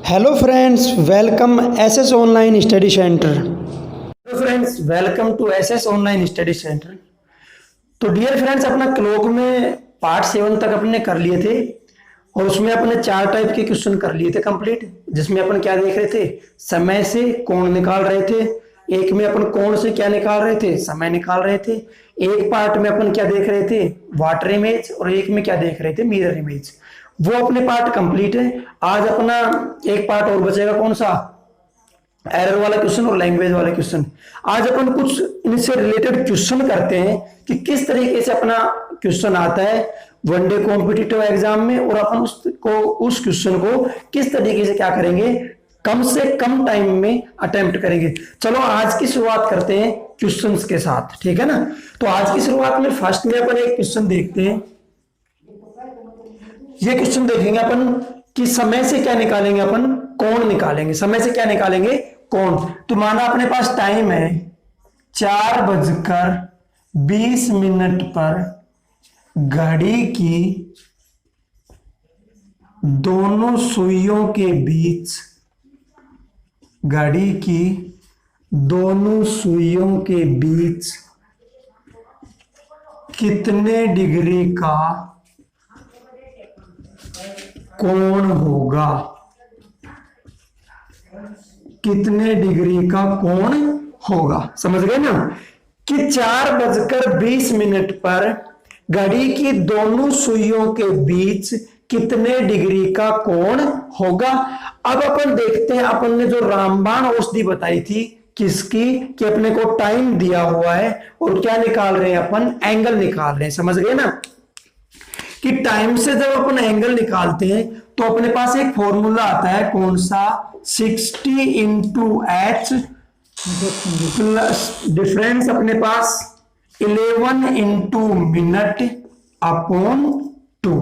Hello friends, welcome SS online study centre. Hello friends, welcome to SS online study centre. तो dear friends, अपना क्लोक में part 7 तक अपने कर लिए थे और उसमें अपने 4 टाइप के क्वेश्चन कर लिए थे कंप्लीट। जिसमें अपन क्या देख रहे थे, समय से कोण निकाल रहे थे। एक में अपन कोण से क्या निकाल रहे थे, समय निकाल रहे थे। एक पार्ट में अपन क्या देख रहे थे, वाटर इमेज, और एक में क्या देख रहे थे, मिरर इमेज। वो अपने पार्ट कंप्लीट है। आज अपना एक पार्ट और बचेगा, कौन सा, एरर वाला क्वेश्चन और लैंग्वेज वाला क्वेश्चन। आज अपन कुछ इनसे रिलेटेड क्वेश्चन करते हैं कि किस तरीके से अपना क्वेश्चन आता है वनडे कॉम्पिटिटिव एग्जाम में, और अपन उस क्वेश्चन को किस तरीके से क्या करेंगे, कम से कम टाइम में अटेम्प्ट करेंगे। चलो आज की शुरुआत करते हैं क्वेश्चंस के साथ, ठीक है ना। तो आज की शुरुआत में फर्स्ट में अपन एक क्वेश्चन देखते हैं। ये क्वेश्चन देखेंगे अपन कि समय से क्या निकालेंगे, अपन कोण निकालेंगे। समय से क्या निकालेंगे, कोण। तो माना अपने पास टाइम है 4:20 पर घड़ी की दोनों सुइयों के बीच, घड़ी की दोनों सुइयों के बीच कितने डिग्री का कोण होगा, कितने डिग्री का कोण होगा। समझ गए ना कि 4:20 पर घड़ी की दोनों सुइयों के बीच कितने डिग्री का कोण होगा। अब अपन देखते हैं, अपन ने जो रामबाण औषधि बताई थी किसकी, कि अपने को टाइम दिया हुआ है और क्या निकाल रहे हैं, अपन एंगल निकाल रहे हैं। समझ गए ना कि टाइम से जब अपन एंगल निकालते हैं तो अपने पास एक फॉर्मूला आता है, कौन सा, 60 इंटू एच प्लस डिफरेंस अपने पास 11 इंटू मिनट अपॉन 2।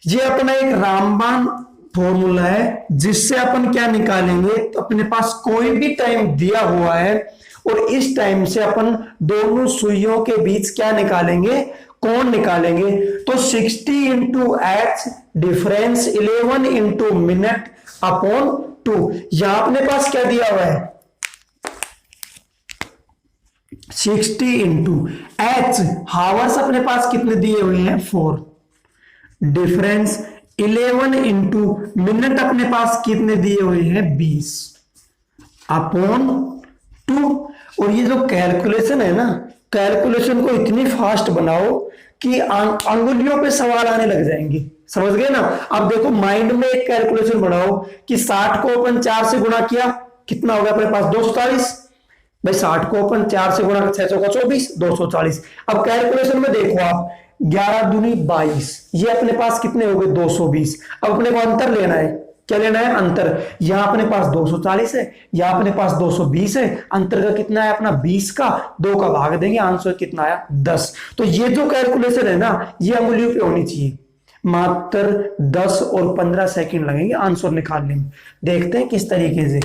ये अपना एक रामबाण फॉर्मूला है जिससे अपन क्या निकालेंगे, तो अपने पास कोई भी टाइम दिया हुआ है और इस टाइम से अपन दोनों सुइयों के बीच क्या निकालेंगे, कोण निकालेंगे। तो 60 into H difference 11 into minute upon 2। यहां अपने पास क्या दिया हुआ है, 60 इंटू एच, हावर्स अपने पास कितने दिए हुए हैं, 4, डिफरेंस 11 इंटू मिनट अपने पास कितने दिए हुए हैं, 20 अपॉन 2। और ये जो कैलकुलेशन है ना, कैलकुलेशन को इतनी फास्ट बनाओ कि अंगुलियों पे सवाल आने लग जाएंगे। समझ गए ना। अब देखो माइंड में एक कैलकुलेशन बनाओ कि 60 को अपन 4 से गुणा किया, कितना होगा अपने पास, 240। भाई 60 को अपन 4 से गुणा, 600 का 24, 240। अब कैलकुलेशन में देखो आप, 11 दूनी 22, ये अपने पास कितने हो गए, 220। अब अपने को अंतर लेना है, क्या लेना है, अंतर। यहां अपने पास 240 है, यहां अपने पास 220 है, अंतर का कितना है अपना 20 का, 2 का भाग देंगे, आंसर कितना आया, 10। तो ये जो कैलकुलेशन है ना, ये अंगुलियों पे होनी चाहिए। मात्र 10 और 15 सेकंड लगेंगे आंसर निकालने में। देखते हैं किस तरीके से।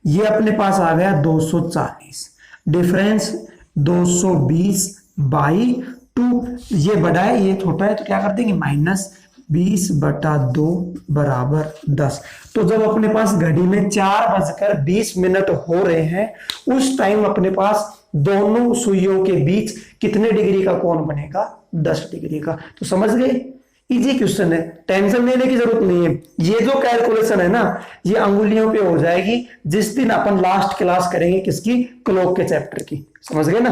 ये अपने पास आ गया 240, डिफरेंस 220 बाई 2। ये बड़ा है, ये छोटा है, तो क्या कर देंगे, -20/2 बराबर 10। तो जब अपने पास घड़ी में 4:20 हो रहे हैं, उस टाइम अपने पास दोनों सुइयों के बीच कितने डिग्री का कोण बनेगा, 10 डिग्री का। तो समझ गए, इजी क्वेश्चन है, टेंशन लेने की जरूरत नहीं है। ये जो कैलकुलेशन है ना, ये अंगुलियों पे हो जाएगी जिस दिन अपन लास्ट क्लास करेंगे किसकी, क्लॉक के चैप्टर की। समझ गए ना।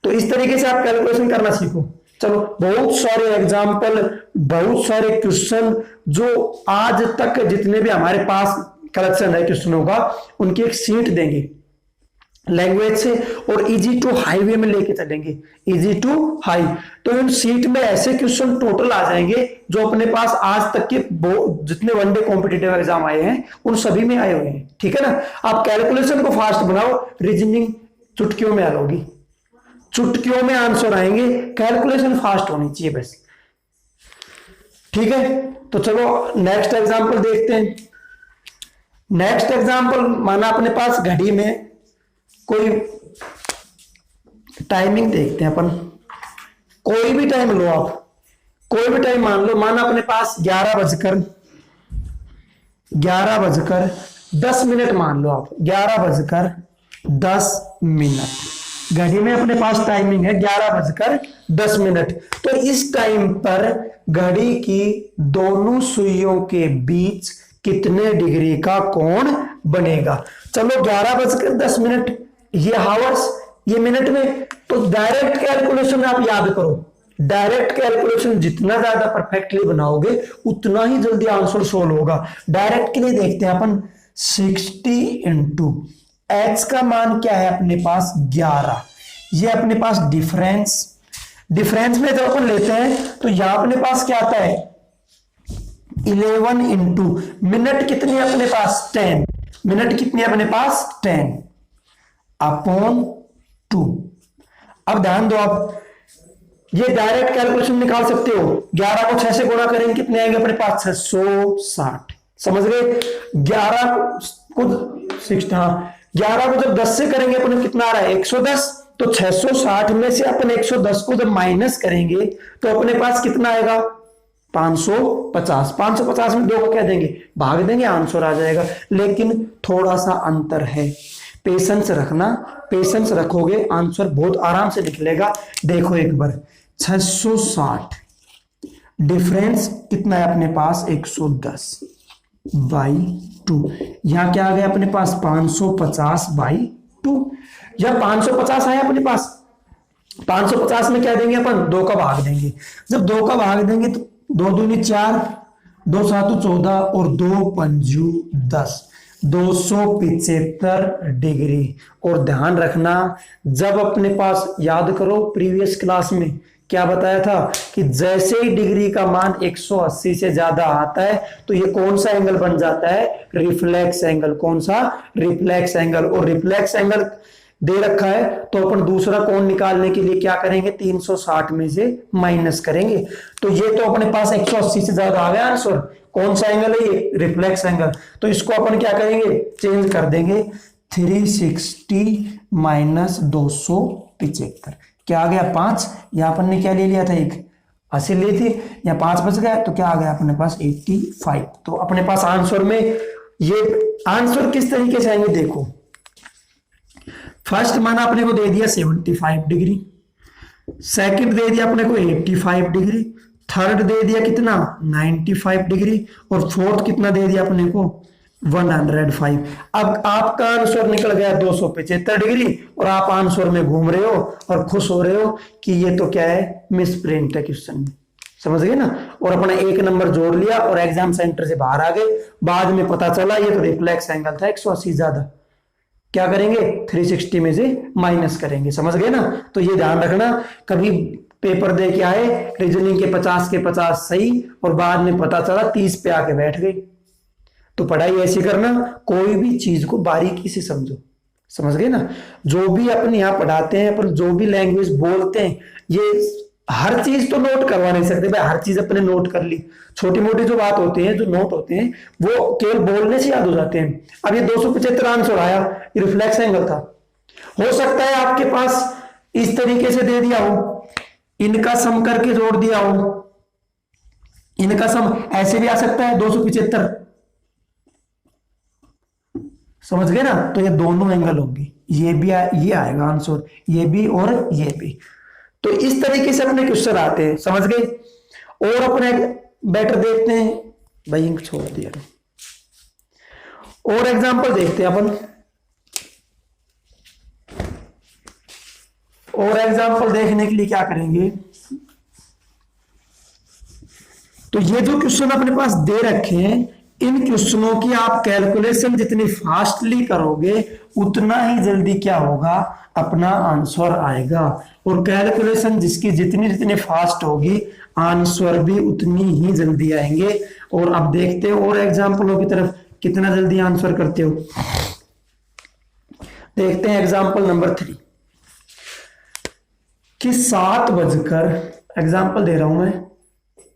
तो इस तरीके से आप कैलकुलेशन करना सीखो। चलो, बहुत सारे एग्जाम्पल, बहुत सारे क्वेश्चन जो आज तक जितने भी हमारे पास कलेक्शन है क्वेश्चनों का, उनकी एक सीट देंगे लैंग्वेज से, और इजी टू हाईवे में लेके चलेंगे, इजी टू हाई। तो इन सीट में ऐसे क्वेश्चन टोटल आ जाएंगे जो अपने पास आज तक के जितने वनडे कॉम्पिटिटिव एग्जाम आए हैं उन सभी में आए हुए हैं, ठीक है ना। आप कैलकुलेशन को फास्ट बनाओ, रीजनिंग चुटकियों में आ जाओगी, चुटकियों में आंसर आएंगे, कैलकुलेशन फास्ट होनी चाहिए बस, ठीक है। तो चलो नेक्स्ट एग्जांपल देखते हैं। नेक्स्ट एग्जांपल, माना अपने पास घड़ी में कोई टाइमिंग देखते हैं अपन, कोई भी टाइम लो आप, कोई भी टाइम मान लो, माना अपने पास 11 बजकर 11:10 मान लो आप, 11:10 घड़ी में अपने पास टाइमिंग है 11:10। तो इस टाइम पर घड़ी की दोनों सुइयों के बीच कितने डिग्री का कोण बनेगा। चलो 11:10 ये हावर्स, ये मिनट में। तो डायरेक्ट कैलकुलेशन आप याद करो, डायरेक्ट कैलकुलेशन जितना ज्यादा परफेक्टली बनाओगे उतना ही जल्दी आंसर सोल्व होगा। डायरेक्ट के लिए देखते हैं अपन 60 इंटू एक्स का मान क्या है अपने पास 11, ये अपने पास डिफरेंस में जब अपन लेते हैं तो यहां अपने पास क्या आता है 11 इंटू मिनट कितनी है अपने पास 10, मिनट कितनी है अपने पास 10 अपॉन 2। अब ध्यान दो आप, ये डायरेक्ट कैलकुलेशन निकाल सकते हो। 11 को 6 से गुणा करेंगे कितने आएंगे अपने पास 660, समझ गए। 11 को 11 को जब 10 से करेंगे अपने कितना आ रहा है 110, तो 660 में से अपन 110 को जब माइनस करेंगे तो अपने पास कितना आएगा 550। 550 में 2 को क्या देंगे भाग देंगे, आंसर आ जाएगा। लेकिन थोड़ा सा अंतर है, पेशेंस रखना, पेशेंस रखोगे आंसर बहुत आराम से निकलेगा। देखो एक बार 660 डिफरेंस कितना है अपने पास 110/2, यहां क्या आ गया अपने पास 550/2, या 550 आया अपने पास। 550 में क्या देंगे अपन 2 का भाग देंगे, जब 2 का भाग देंगे तो 2 दूनी 4, 2 7 14 और 2 पंजू 10, 275 डिग्री। और ध्यान रखना जब अपने पास याद करो प्रीवियस क्लास में क्या बताया था कि जैसे ही डिग्री का मान 180 से ज्यादा आता है तो ये कौन सा एंगल बन जाता है रिफ्लेक्स एंगल। कौन सा रिफ्लेक्स एंगल। और रिफ्लेक्स एंगल दे रखा है तो अपन दूसरा कोण निकालने के लिए क्या करेंगे 360 में से माइनस करेंगे। तो ये तो अपने पास 180 से ज्यादा आ गया आंसर। कौन सा एंगल है ये रिफ्लेक्स एंगल। तो इसको अपन क्या करेंगे चेंज कर देंगे 360 माइनस 275, क्या आ गया 5। यहां अपन ने क्या ले लिया था 80 ली थी, या 5 बच गया तो क्या आ गया अपने पास 85। तो अपने पास आंसर में ये आंसर किस तरीके से आएंगे देखो, फर्स्ट माना अपने को दे दिया 75 डिग्री, सेकंड दे दिया अपने को 85 डिग्री, थर्ड दे दिया कितना 95 डिग्री, और फोर्थ कितना दे दिया अपने को 105। अब आपका आंसर निकल गया 275 डिग्री और आप आंसर में घूम रहे हो और खुश हो रहे हो कि ये तो क्या है मिस प्रिंट है क्वेश्चन में, समझ गए ना। और अपना 1 नंबर जोड़ लिया और एग्जाम सेंटर से बाहर आ गए। बाद में पता चला ये तो रिफ्लेक्स एंगल था 180 ज्यादा, क्या करेंगे 360 में से माइनस करेंगे, समझ गए ना। तो ये ध्यान रखना, कभी पेपर दे के आए रीजनिंग के 50 के 50 सही और बाद में पता चला 30 पे आके बैठ गई। तो पढ़ाई ऐसी करना, कोई भी चीज को बारीकी से समझो, समझ गए ना। जो भी अपन यहाँ पढ़ाते हैं, अपन जो भी लैंग्वेज बोलते हैं, ये हर चीज तो नोट करवा नहीं सकते भाई। हर चीज अपने नोट कर ली, छोटी मोटी जो बात होती है, जो नोट होते हैं वो केवल बोलने से याद हो जाते हैं। अब ये 275 आंसर आया, ये रिफ्लेक्स एंगल था। हो सकता है आपके पास इस तरीके से दे दिया हो, इनका सम करके जोड़ दिया हो, इनका सम ऐसे भी आ सकता है 275, समझ गए ना। तो ये दोनों एंगल होंगे, ये भी ये आएगा आंसर, ये भी और ये भी। तो इस तरीके से अपने क्वेश्चन आते हैं, समझ गए। और अपने बेटर देखते हैं भाई, इंक छोड़ दिया। और एग्जांपल देखते हैं अपन, और एग्जांपल देखने के लिए क्या करेंगे, तो ये जो क्वेश्चन अपने पास दे रखे हैं, इन क्वेश्चनों की आप कैलकुलेशन जितनी फास्टली करोगे उतना ही जल्दी क्या होगा अपना आंसर आएगा। और कैलकुलेशन जिसकी जितनी जितनी फास्ट होगी आंसर भी उतनी ही जल्दी आएंगे। और अब देखते हो और एग्जांपलों की तरफ कितना जल्दी आंसर करते हो। देखते हैं एग्जांपल नंबर 3 कि 7 बजकर, एग्जांपल दे रहा हूं मैं,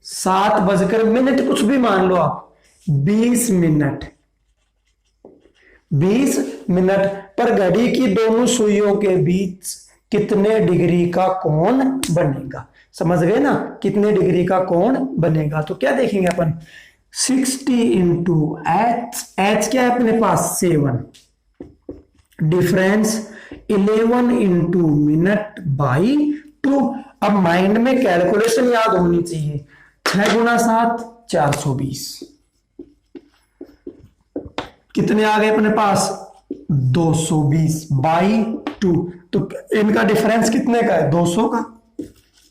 7 बजकर मिनट कुछ भी मान लो आप, 20 मिनट पर घड़ी की दोनों सुइयों के बीच कितने डिग्री का कोण बनेगा। समझ गए ना, कितने डिग्री का कोण बनेगा। तो क्या देखेंगे अपन, 60 इंटू एच क्या है अपने पास 7, डिफरेंस 11 इंटू मिनट बाई 2। अब माइंड में कैलकुलेशन याद होनी चाहिए, 6 गुना 7 420, कितने आ गए अपने पास 220 बाई 2। तो इनका डिफरेंस कितने का है 200 का,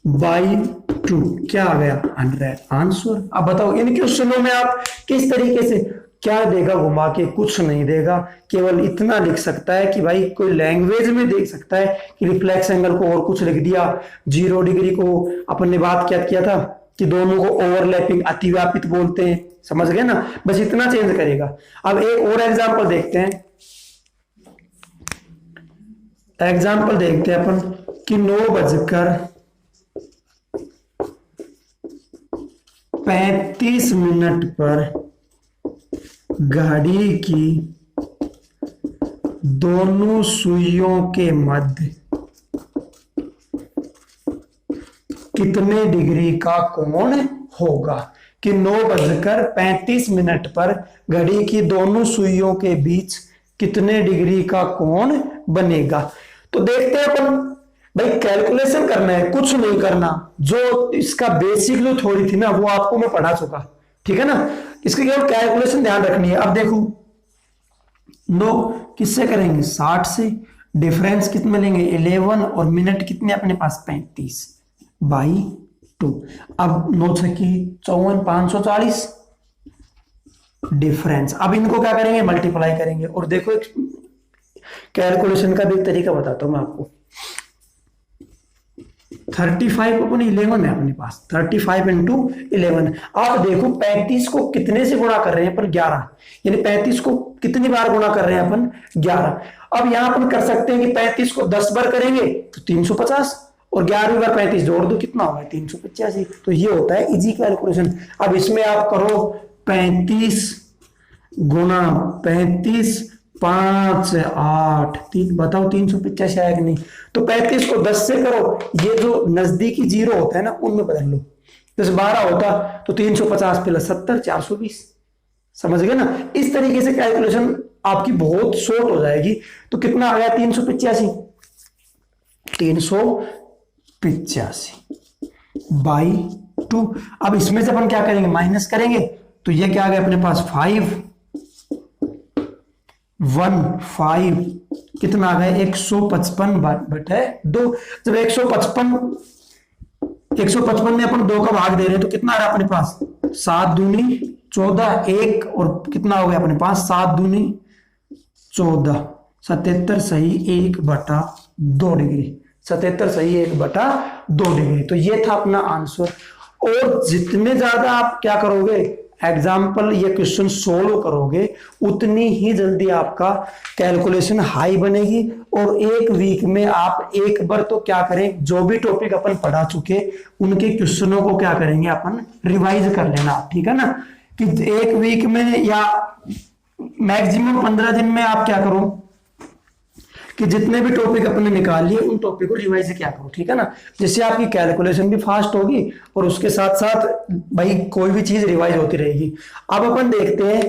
बाई 2 क्या आ गया 100 आंसर। अब बताओ इन क्वेश्चनों में आप किस तरीके से, क्या देगा घुमा के, कुछ नहीं देगा, केवल इतना लिख सकता है कि भाई कोई लैंग्वेज में देख सकता है कि रिफ्लेक्स एंगल को और कुछ लिख दिया, 0 डिग्री को अपन ने बात क्या किया था कि दोनों को ओवरलैपिंग अतिव्यापित बोलते हैं, समझ गए ना, बस इतना चेंज करेगा। अब एक और एग्जांपल देखते हैं, एग्जांपल देखते हैं अपन कि 9:35 पर घड़ी की दोनों सुइयों के मध्य कितने डिग्री का कोण होगा, कि 9:35 पर घड़ी की दोनों सुइयों के बीच कितने डिग्री का कोण बनेगा। तो देखते हैं अपन, भाई कैलकुलेशन करना है, कुछ नहीं करना, जो इसका बेसिक जो थ्योरी थी ना वो आपको मैं पढ़ा चुका, ठीक है ना, इसकी केवल कैलकुलेशन ध्यान रखनी है। अब देखो 9 किससे करेंगे 60 से, डिफरेंस कितने लेंगे 11 और मिनट कितने अपने पास 35 बाई 2। अब 9 छकी 54 540 डिफरेंस। अब इनको क्या करेंगे मल्टीप्लाई करेंगे, और देखो एक कैलकुलेशन का भी तरीका बताता हूं मैं आपको। 35 अपन 11 है अपने पास, 35 इंटू 11। आप देखो 35 को कितने से गुणा कर रहे हैं अपन 11, यानी 35 को कितनी बार गुणा कर रहे हैं अपन 11। अब यहां अपन कर सकते हैं कि 35 को 10 बार करेंगे तो 350, और 11वीं बार 35 जोड़ दो कितना होगा 385। तो ये होता है इजी कैलकुलेशन। अब इसमें आप करो 35 गुणा 35 5 8 3, बताओ 385 आया कि नहीं। तो 35 को 10 से करो, ये जो नजदीकी जीरो होता है ना उनमें बदल लो, 10 12 होता तो 350 प्लस 70 420, समझ गए ना। इस तरीके से कैलकुलेशन आपकी बहुत शॉर्ट हो जाएगी। तो कितना आ गया 385 बाई 2। अब इसमें से अपन क्या करेंगे माइनस करेंगे, तो ये क्या आ गया अपने पास 5 कितना आ गया 155 बटे 2। जब 155 में अपन 2 का भाग दे रहे हैं तो कितना आ रहा है अपने पास 7 दूनी 14 1, और कितना हो गया अपने पास 7 दूनी 14 77 सही 1/2 डिग्री, 77 सही 1/2 डिग्री। तो ये था अपना आंसर। और जितने ज्यादा आप क्या करोगे एग्जाम्पल ये क्वेश्चन सोल्व करोगे उतनी ही जल्दी आपका कैलकुलेशन हाई बनेगी। और एक वीक में आप एक बार तो क्या करें, जो भी टॉपिक अपन पढ़ा चुके उनके क्वेश्चनों को क्या करेंगे अपन रिवाइज कर लेना, ठीक है ना। कि एक वीक में या मैक्सिमम 15 दिन में आप क्या करो कि जितने भी टॉपिक अपने निकाल लिए उन टॉपिक को रिवाइज क्या करो, ठीक है ना। जिससे आपकी कैलकुलेशन भी फास्ट होगी और उसके साथ साथ भाई कोई भी चीज रिवाइज होती रहेगी। अब अपन देखते हैं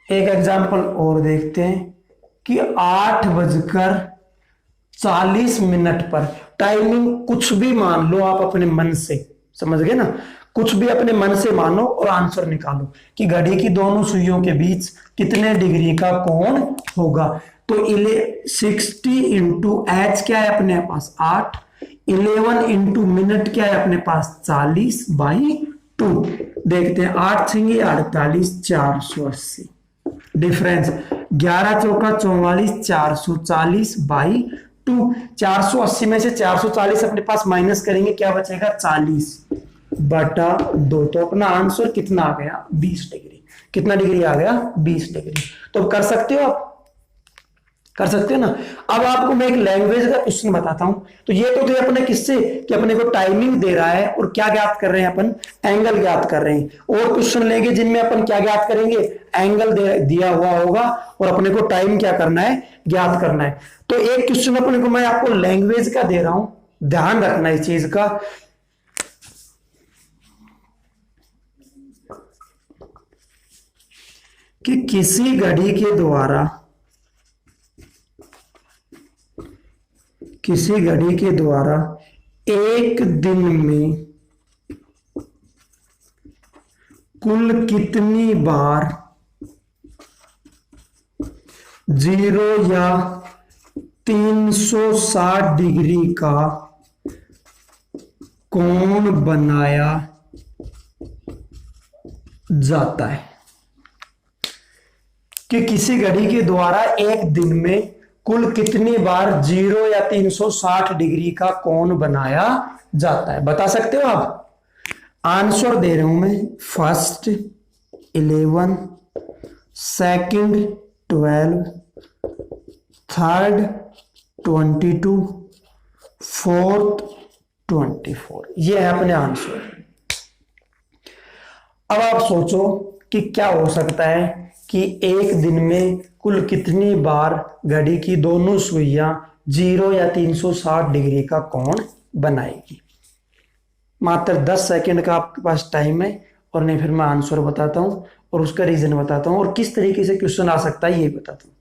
एक एग्जांपल और देखते हैं कि 8:40 पर टाइमिंग कुछ भी मान लो आप अपने मन से, समझ गए ना, कुछ भी अपने मन से मानो और आंसर निकालो कि घड़ी की दोनों सुइयों के बीच कितने डिग्री का कोण होगा। तो 60 इंटू एच क्या है अपने पास 8, 11 इंटू मिनट क्या है अपने पास 40 बाई 2। देखते हैं 8 छंगे 48 480 डिफरेंस, 11 चौका 44 440 बाई 2। 480 में से 440 अपने पास माइनस करेंगे क्या बचेगा 40/2। तो अपना आंसर कितना आ गया 20 डिग्री। कितना डिग्री आ गया 20 डिग्री। तो कर सकते हो आप, कर सकते हो ना। अब आपको मैं एक लैंग्वेज का क्वेश्चन बताता हूं। तो ये तो थे अपने किससे कि अपने को टाइमिंग दे रहा है और क्या ज्ञात कर रहे हैं अपन एंगल ज्ञात कर रहे हैं। और क्वेश्चन लेंगे जिनमें अपन क्या ज्ञात करेंगे एंगल दिया हुआ होगा और अपने को टाइम क्या करना है ज्ञात करना है। तो एक क्वेश्चन अपने को मैं आपको लैंग्वेज का दे रहा हूं, ध्यान रखना इस चीज का। कि किसी घड़ी के द्वारा एक दिन में कुल कितनी बार 0 या 360 डिग्री का कोण बनाया जाता है। कि किसी घड़ी के द्वारा एक दिन में कुल कितनी बार 0 या 360 डिग्री का कोण बनाया जाता है, बता सकते हो आप? आंसर दे रहा हूं मैं। First 11, second 12, third 22, fourth 24। ये है अपने आंसर। अब आप सोचो कि क्या हो सकता है कि एक दिन में कुल कितनी बार घड़ी की दोनों सुइयां 0 या 360 डिग्री का कोण बनाएगी। मात्र 10 सेकंड का आपके पास टाइम है, और नहीं फिर मैं आंसर बताता हूं और उसका रीजन बताता हूं और किस तरीके से क्वेश्चन आ सकता है ये बताता हूं।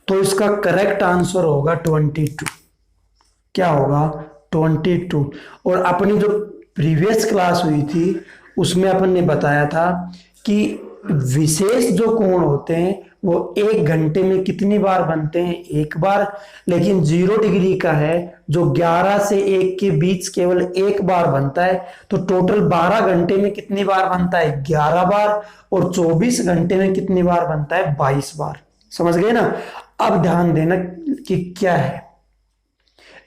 तो इसका करेक्ट आंसर होगा 22। क्या होगा? 22। और अपनी जो प्रीवियस क्लास हुई थी उसमें अपन ने बताया था कि विशेष जो कोण होते हैं वो 1 घंटे में कितनी बार बनते हैं? 1 बार। लेकिन 0 डिग्री का है जो 11 से 1 के बीच केवल 1 बार बनता है, तो टोटल 12 घंटे में कितनी बार बनता है? 11 बार। और 24 घंटे में कितनी बार बनता है? 22 बार। समझ गए ना? अब ध्यान देना कि क्या है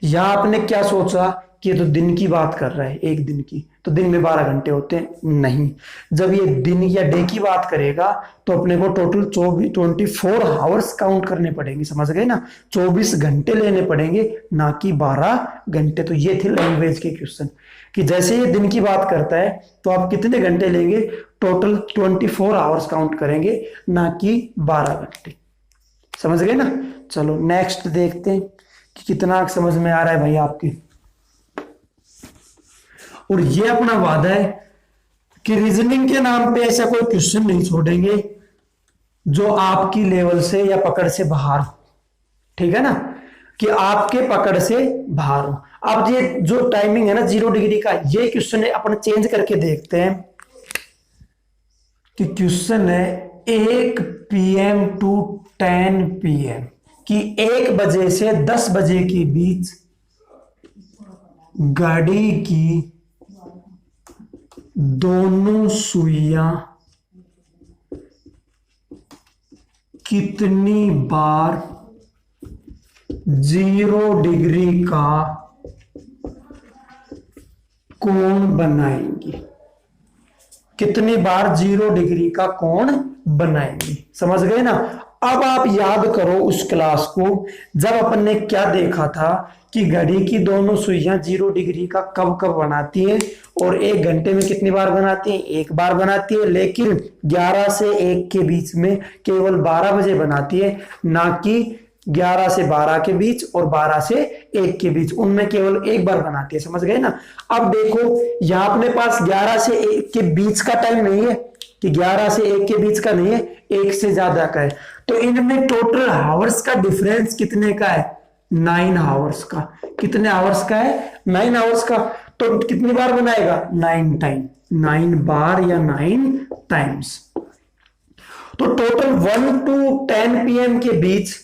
यहां आपने क्या सोचा कि ये तो दिन की बात कर रहा है, एक दिन की, तो दिन में 12 घंटे होते हैं। नहीं, जब ये दिन या डे की बात करेगा तो अपने को टोटल 24 आवर्स काउंट करने पड़ेंगे। समझ गए ना? 24 घंटे लेने पड़ेंगे, ना कि 12 घंटे। तो ये थे लैंग्वेज के क्वेश्चन कि जैसे ये दिन की बात करता है तो आप कितने घंटे लेंगे? टोटल 24 आवर्स काउंट करेंगे, ना कि 12 घंटे। समझ गए ना? चलो नेक्स्ट देखते हैं कि कितना समझ में आ रहा है भाई आपके। और ये अपना वादा है कि रीजनिंग के नाम पे ऐसा कोई क्वेश्चन नहीं छोड़ेंगे जो आपकी लेवल से या पकड़ से बाहर हो। ठीक है ना? कि आपके पकड़ से बाहर हो। अब ये जो टाइमिंग है ना 0 डिग्री का, ये क्वेश्चन है अपन चेंज करके देखते हैं कि क्वेश्चन है 1 PM टू 10 PM कि 1 बजे से 10 बजे के बीच घड़ी की दोनों सुइयां कितनी बार 0 डिग्री का कोण बनाएंगी? कितनी बार 0 डिग्री का कोण बनाएंगी? समझ गए ना? अब आप याद करो उस क्लास को जब अपन ने क्या देखा था कि घड़ी की दोनों सुइयां 0 डिग्री का कब कब बनाती है और 1 घंटे में कितनी बार बनाती है? 1 बार बनाती है। लेकिन 11 से 1 के बीच में केवल 12 बजे बनाती है, ना कि 11 से 12 के बीच और 12 से 1 के बीच, उनमें केवल 1 बार बनाती है। समझ गए ना? अब देखो यहां अपने पास 11 से 1 के बीच का टाइम नहीं है कि 11 से 1 के बीच का नहीं है, 1 से ज्यादा का है। तो इनमें टोटल आवर्स का डिफरेंस कितने का है? 9 आवर्स का। कितने आवर्स का है? 9 आवर्स का। तो कितनी बार बनाएगा? 9 टाइम, 9 बार या 9 टाइम्स। तो टोटल 1 to 10 PM के बीच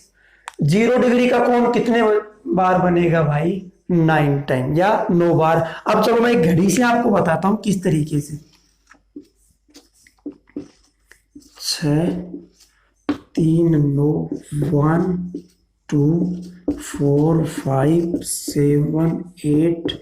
0 डिग्री का कोण कितने बार बनेगा भाई? 9 टाइम या 9 बार। अब चलो मैं घड़ी से आपको बताता हूं किस तरीके से। 6 3 9 1 2 4 5 7 8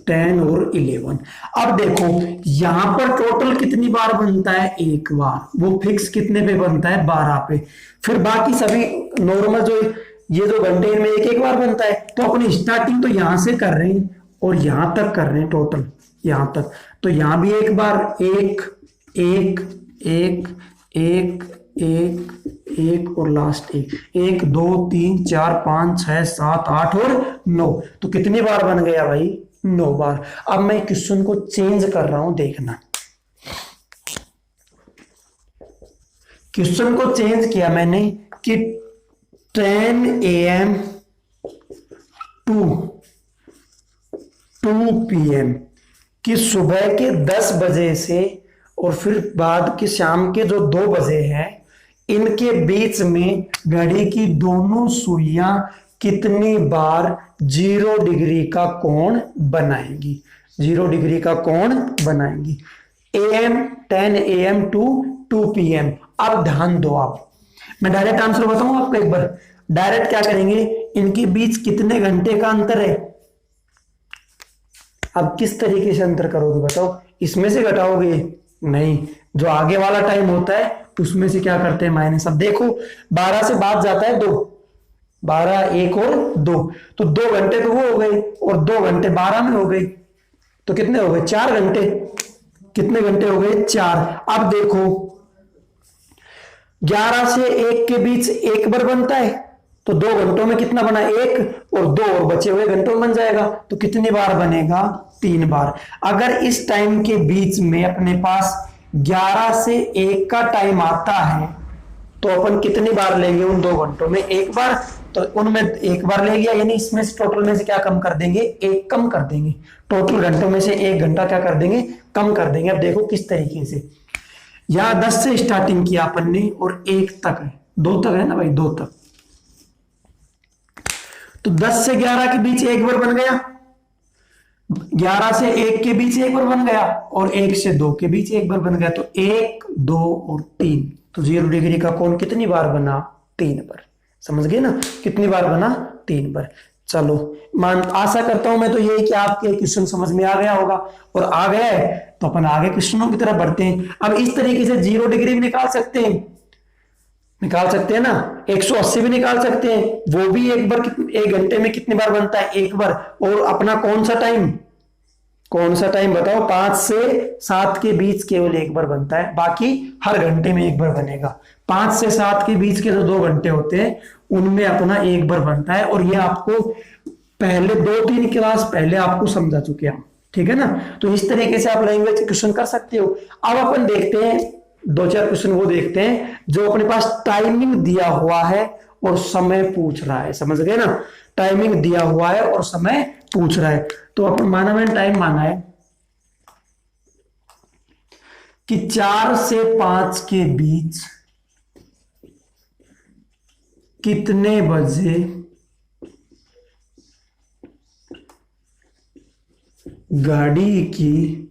10 और 11। अब देखो यहां पर टोटल कितनी बार बनता है? 1 बार। वो फिक्स कितने पे बनता है? 12 पे। फिर बाकी सभी नॉर्मल जो ये जो घंटे में 1 बार बनता है। तो अपनी स्टार्टिंग तो यहां से कर रहे हैं और यहां तक कर रहे हैं, टोटल यहां तक। तो यहां भी 1 बार, 1 1 1 1 1 1 और लास्ट 1 1 2 3 4 5 6 7 8 और 9। तो कितनी बार बन गया भाई? 9 बार। अब मैं क्वेश्चन को चेंज कर रहा हूं, देखना। क्वेश्चन को चेंज किया मैंने कि 10 AM टू 2 PM कि सुबह के 10 बजे से और फिर बाद के शाम के जो 2 बजे हैं, इनके बीच में घड़ी की दोनों सुइयां कितनी बार 0 डिग्री का कोण बनाएंगी, 0 डिग्री का कोण बनाएंगी। AM 10 AM to 2 PM। अब ध्यान दो, आप मैं डायरेक्ट आंसर बताऊं आपको एक बार। डायरेक्ट क्या करेंगे, इनके बीच कितने घंटे का अंतर है। अब किस तरीके से अंतर करोगे बताओ, इसमें से घटाओगे नहीं, जो आगे वाला टाइम होता है उसमें से क्या करते हैं माइनस। अब देखो 12 से बाद जाता है 2, 12 1 और 2, तो 2 घंटे तो वो हो गए और 2 घंटे 12 में हो गए, तो कितने हो गए 4 घंटे। कितने घंटे हो गए 4। अब देखो 11 से 1 के बीच 1 बार बनता है, तो 2 घंटों में कितना बना 1, और 2 और बचे हुए घंटों में बन जाएगा, तो कितनी बार बनेगा 3 बार। अगर इस टाइम के बीच में अपने पास 11 से 1 का टाइम आता है तो अपन कितनी बार लेंगे उन 2 घंटों में 1 बार, तो उनमें 1 बार ले गया, यानी इसमें से टोटल में से क्या कम कर देंगे 1 कम कर देंगे, टोटल घंटों में से 1 घंटा क्या कर देंगे कम कर देंगे। अब देखो किस तरीके से, यहां 10 से स्टार्टिंग किया अपन ने और 1 तक है, 2 तक है ना भाई, 2 तक, तो 10 से 11 के बीच 1 बार बन गया, 11 से 1 के बीच 1 बार बन गया, और 1 से 2 के बीच 1 बार बन गया, तो 1 2 और 3, तो 0 डिग्री का कोण कितनी बार बना 3 बार। समझ गए ना, कितनी बार बना 3 बार। चलो आशा करता हूं मैं तो यही कि आपके क्वेश्चन समझ में आ गया होगा, और आ गया है तो अपन आगे क्वेश्चनों की तरफ बढ़ते हैं। अब इस तरीके से 0 डिग्री भी निकाल सकते हैं ना, 180 भी निकाल सकते हैं, वो भी 1 बार 1 घंटे में कितनी बार बनता है 1 बार। और अपना कौन सा टाइम बताओ, 5 से 7 के बीच केवल 1 बार बनता है, बाकी हर घंटे में 1 बार बनेगा। 5 से 7 के बीच के जो 2 घंटे होते हैं उनमें अपना 1 बार बनता है, और ये आपको पहले 2-3 क्लास पहले आपको समझा चुके हैं, ठीक है ना। तो इस तरीके से आप लैंग्वेज क्वेश्चन कर सकते हो। अब अपन देखते हैं 2-4 क्वेश्चन वो देखते हैं जो अपने पास टाइमिंग दिया हुआ है और समय पूछ रहा है। समझ गए ना, टाइमिंग दिया हुआ है और समय पूछ रहा है। तो अपन मैंने टाइम माना है कि 4 से 5 के बीच कितने बजे गाड़ी की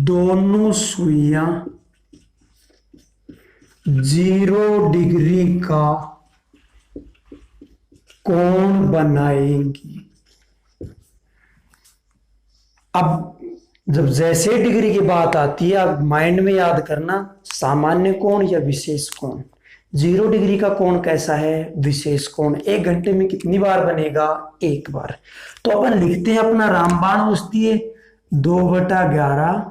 दोनों सुइयां 0 डिग्री का कोण बनाएंगी। अब जब जैसे डिग्री की बात आती है, अब माइंड में याद करना सामान्य कोण या विशेष कोण। 0 डिग्री का कोण कैसा है, विशेष कोण। 1 घंटे में कितनी बार बनेगा 1 बार। तो अपन लिखते हैं अपना रामबाण उसती है 2/11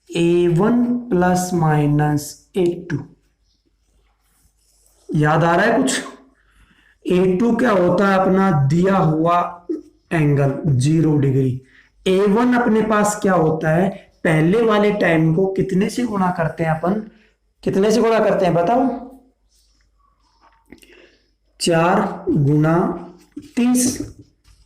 A1 प्लस माइनस A2। याद आ रहा है कुछ। A2 क्या होता है, अपना दिया हुआ एंगल 0 डिग्री। A1 अपने पास क्या होता है, पहले वाले टाइम को कितने से गुणा करते हैं अपन, कितने से गुणा करते हैं बताओ, 4 गुणा 30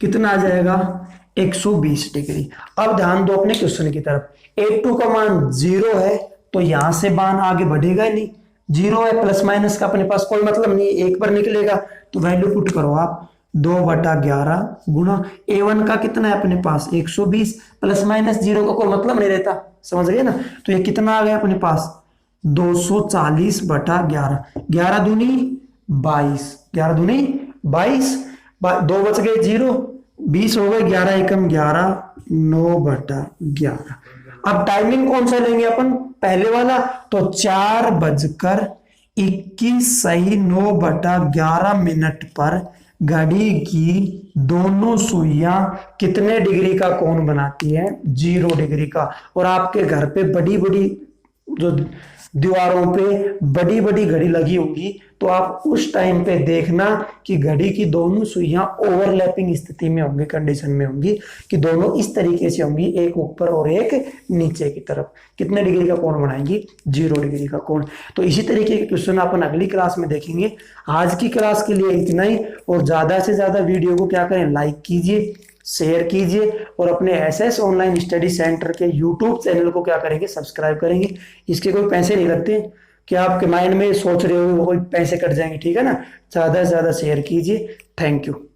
कितना आ जाएगा 120 डिग्री। अब ध्यान दो अपने क्वेश्चन की तरफ। A2 का मान 0 है तो यहां से मान आगे बढ़ेगा नहीं, 0 है, प्लस माइनस का अपने पास कोई मतलब नहीं, 1 पर निकलेगा, तो वैल्यू पुट करो आप 2/11 गुणा A1 का कितना है अपने पास 120, प्लस माइनस 0 का कोई मतलब नहीं रहता। समझ गए ना। तो ये कितना आ गया अपने पास 240/11, 11 दूनी 22, 11 दूनी 22, 2 बच गए 0, 20 हो गए, 11 एकम 11, 9/11। अब टाइमिंग कौन सा लेंगे अपन, पहले वाला, तो 4:21 सही 9/11 मिनट पर घड़ी की दोनों सुइयां कितने डिग्री का कोण बनाती है 0 डिग्री का। और आपके घर पे बड़ी बड़ी जो दीवारों पे बड़ी बड़ी घड़ी लगी होंगी, तो आप उस टाइम पे देखना कि घड़ी की दोनों सुइयां ओवरलैपिंग स्थिति में होंगी, कंडीशन में होंगी कि दोनों इस तरीके से होंगी, एक ऊपर और एक नीचे की तरफ। कितने डिग्री का कोण बनाएंगी? 0 डिग्री का कोण। तो इसी तरीके के क्वेश्चन अपन अगली क्लास में देखेंगे। आज की क्लास के लिए इतना ही, और ज्यादा से ज्यादा वीडियो को क्या करें, लाइक कीजिए, शेयर कीजिए, और अपने एसएस ऑनलाइन स्टडी सेंटर के यूट्यूब चैनल को क्या करेंगे, सब्सक्राइब करेंगे। इसके कोई पैसे नहीं लगते, क्या आपके माइंड में सोच रहे हो वो कोई पैसे कट जाएंगे, ठीक है ना। ज्यादा से ज्यादा शेयर कीजिए। Thank you.